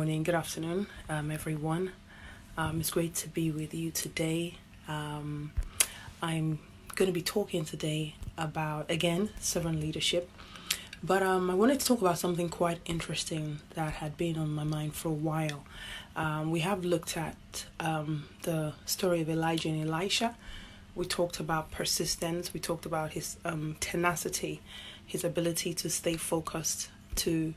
morning, good afternoon, everyone. It's great to be with you today. I'm going to be talking today about, again, servant leadership. But I wanted to talk about something quite interesting that had been on my mind for a while. We have looked at the story of Elijah and Elisha. We talked about persistence. We talked about his tenacity, his ability to stay focused, to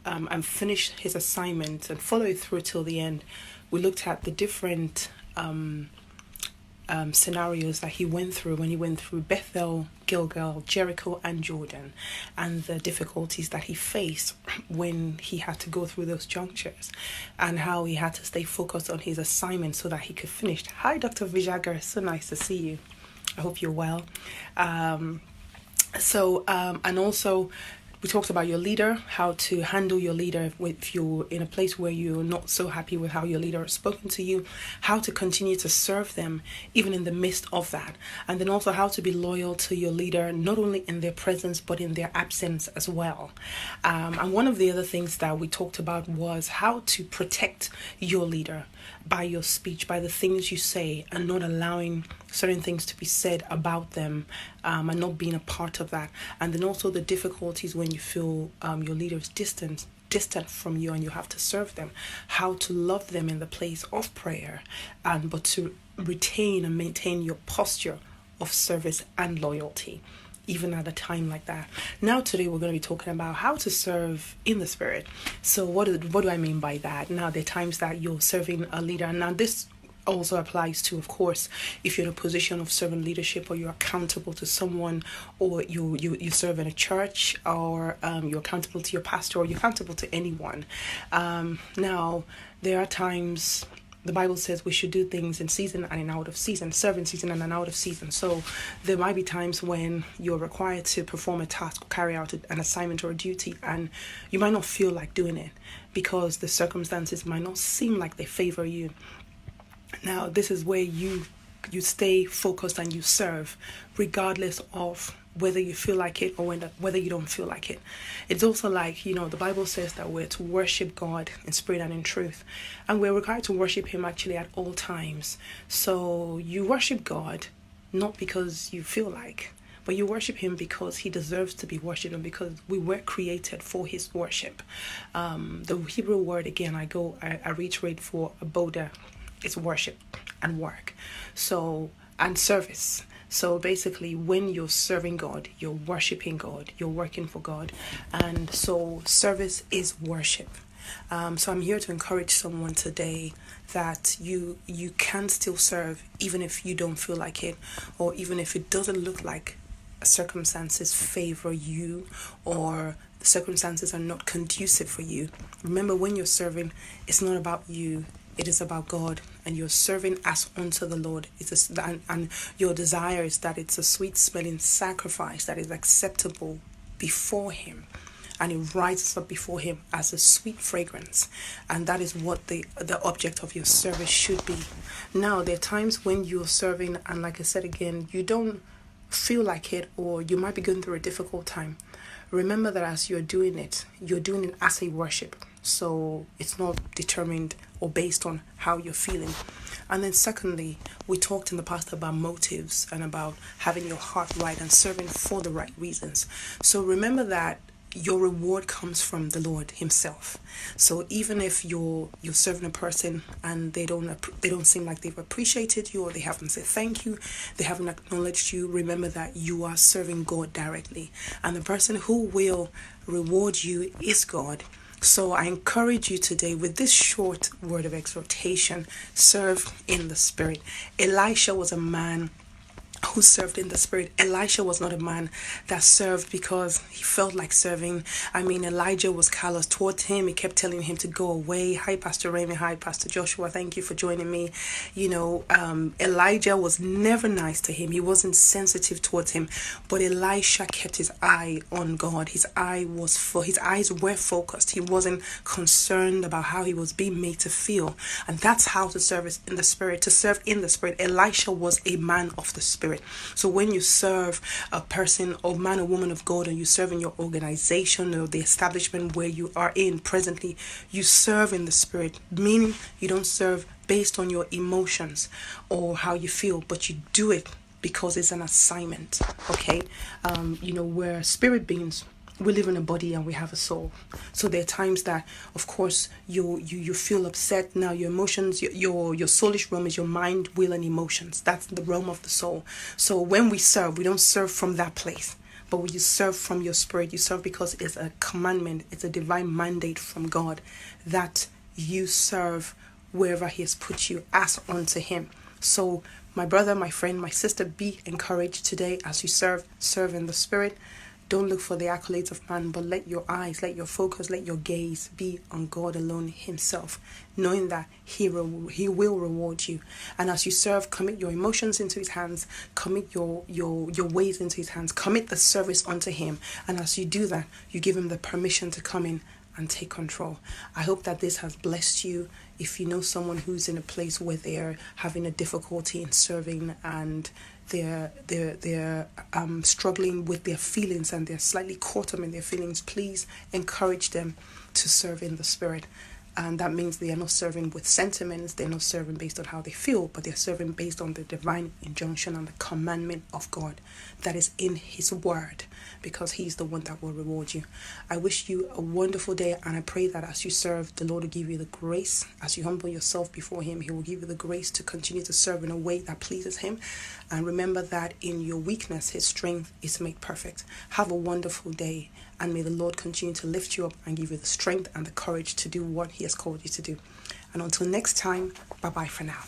and finish his assignment and follow it through till the end. We looked at the different scenarios that he went through when he went through Bethel, Gilgal, Jericho, and Jordan, and the difficulties that he faced when he had to go through those junctures, and how he had to stay focused on his assignment so that he could finish. Hi, Dr. Vijagar. So nice to see you. I hope you're well. And also, we talked about your leader, how to handle your leader if you're in a place where you're not so happy with how your leader has spoken to you, how to continue to serve them even in the midst of that, and then also how to be loyal to your leader, not only in their presence but in their absence as well. And one of the other things that we talked about was how to protect your leader by your speech, by the things you say, and not allowing certain things to be said about them, and not being a part of that. And then also the difficulties when you feel your leader is distant from you and you have to serve them, how to love them in the place of prayer, but to retain and maintain your posture of service and loyalty even at a time like that. Now today we're going to be talking about how to serve in the spirit. So what do I mean by that? Now there are times that you're serving a leader. Now this also applies to, of course, if you're in a position of servant leadership, or you're accountable to someone, or you serve in a church, or you're accountable to your pastor, or you're accountable to anyone. Now there are times the Bible says we should do things in season and in out of season, serve in season and out of season. So there might be times when you're required to perform a task, carry out an assignment or a duty, and you might not feel like doing it because the circumstances might not seem like they favor you. Now, this is where you stay focused and you serve regardless of whether you feel like it or whether you don't feel like it. It's also like, the Bible says that we're to worship God in spirit and in truth. And we're required to worship him actually at all times. So you worship God not because you feel like, but you worship him because he deserves to be worshipped, and because we were created for his worship. The Hebrew word, again, I reiterate for aboda, is worship and work. And service. So basically, when you're serving God, you're worshiping God, you're working for God. And so service is worship. So I'm here to encourage someone today that you can still serve even if you don't feel like it, or even if it doesn't look like circumstances favor you, or the circumstances are not conducive for you. Remember, when you're serving, it's not about you. It is about God, and you're serving as unto the Lord. And your desire is that it's a sweet-smelling sacrifice that is acceptable before him, and it rises up before him as a sweet fragrance. And that is what the object of your service should be. Now, there are times when you're serving, and like I said again, you don't feel like it, or you might be going through a difficult time. Remember that as you're doing it as a worship. So it's not determined or based on how you're feeling. And then secondly, we talked in the past about motives and about having your heart right and serving for the right reasons. So remember that your reward comes from the Lord himself. So even if you're serving a person and they don't seem like they've appreciated you, or they haven't said thank you, they haven't acknowledged you, remember that you are serving God directly, and the person who will reward you is God. So I encourage you today with this short word of exhortation: serve in the spirit. Elisha was a man who served in the spirit. Elisha was not a man that served because he felt like serving. I mean, Elijah was callous towards him. He kept telling him to go away. Hi, Pastor Raymond. Hi, Pastor Joshua. Thank you for joining me. Elijah was never nice to him. He wasn't sensitive towards him. But Elisha kept his eye on God. His eyes were focused. He wasn't concerned about how he was being made to feel. And that's how to serve in the spirit. To serve in the spirit. Elisha was a man of the spirit. spirit. So when you serve a person or man or woman of God, and you serve in your organization or the establishment where you are in presently, you serve in the spirit, meaning you don't serve based on your emotions or how you feel, but you do it because it's an assignment. Okay. We're spirit beings. We live in a body and we have a soul. So there are times that, of course, you feel upset. Now your emotions, your soulish realm is your mind, will, and emotions. That's the realm of the soul. So when we serve, we don't serve from that place, but when you serve from your spirit, you serve because it's a commandment, it's a divine mandate from God that you serve wherever He has put you as unto Him. So my brother, my friend, my sister, be encouraged today as you serve in the spirit. Don't look for the accolades of man, but let your eyes, let your focus, let your gaze be on God alone Himself, knowing that He will reward you. And as you serve, commit your emotions into His hands, commit your ways into His hands, commit the service unto Him. And as you do that, you give Him the permission to come in and take control. I hope that this has blessed you. If you know someone who's in a place where they're having a difficulty in serving and they're struggling with their feelings and they're slightly caught up in their feelings, please encourage them to serve in the spirit. And that means they are not serving with sentiments, they're not serving based on how they feel, but they're serving based on the divine injunction and the commandment of God that is in His word, because He's the one that will reward you. I wish you a wonderful day, and I pray that as you serve, the Lord will give you the grace. As you humble yourself before Him, He will give you the grace to continue to serve in a way that pleases Him. And remember that in your weakness, His strength is made perfect. Have a wonderful day, and may the Lord continue to lift you up and give you the strength and the courage to do what He has called you to do. And until next time, bye-bye for now.